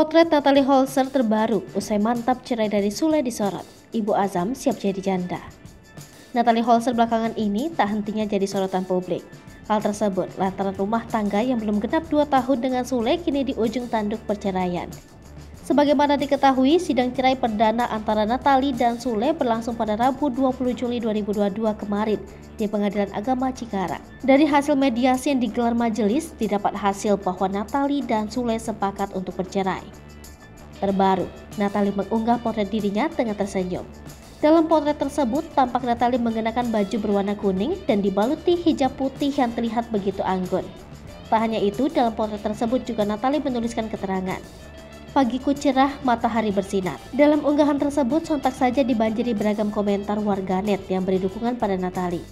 Potret Natalie Holzer terbaru usai mantap cerai dari Sule disorot. Ibu Azam siap jadi janda. Natalie Holzer belakangan ini tak hentinya jadi sorotan publik. Hal tersebut lantaran rumah tangga yang belum genap 2 tahun dengan Sule kini di ujung tanduk perceraian. Sebagaimana diketahui, sidang cerai perdana antara Natalie dan Sule berlangsung pada Rabu 20 Juli 2022 kemarin di Pengadilan Agama Cikarang. Dari hasil mediasi yang digelar majelis, didapat hasil bahwa Natalie dan Sule sepakat untuk bercerai. Terbaru, Natalie mengunggah potret dirinya tengah tersenyum. Dalam potret tersebut, tampak Natalie mengenakan baju berwarna kuning dan dibaluti hijab putih yang terlihat begitu anggun. Tak hanya itu, dalam potret tersebut juga Natalie menuliskan keterangan, "Pagiku cerah, matahari bersinar." Dalam unggahan tersebut sontak saja dibanjiri beragam komentar warganet yang beri dukungan pada Natalie.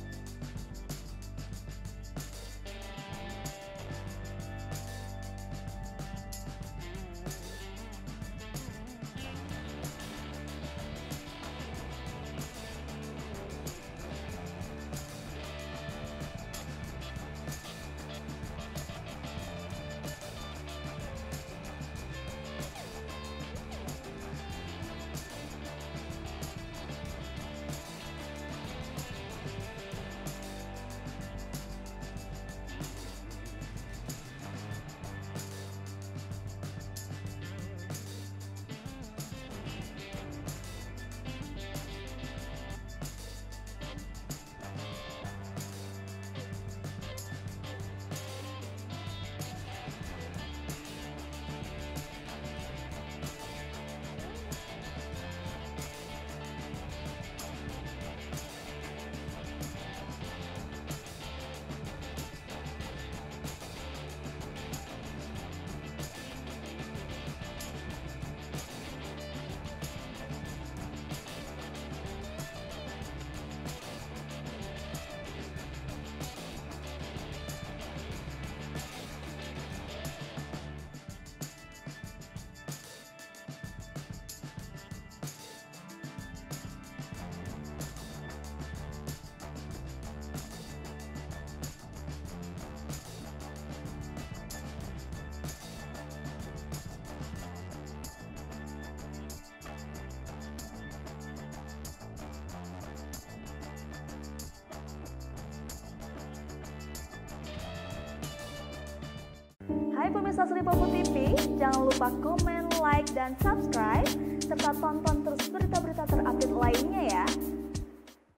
Hai pemirsa Sri Popo TV, jangan lupa komen, like, dan subscribe, serta tonton terus berita-berita terupdate lainnya ya.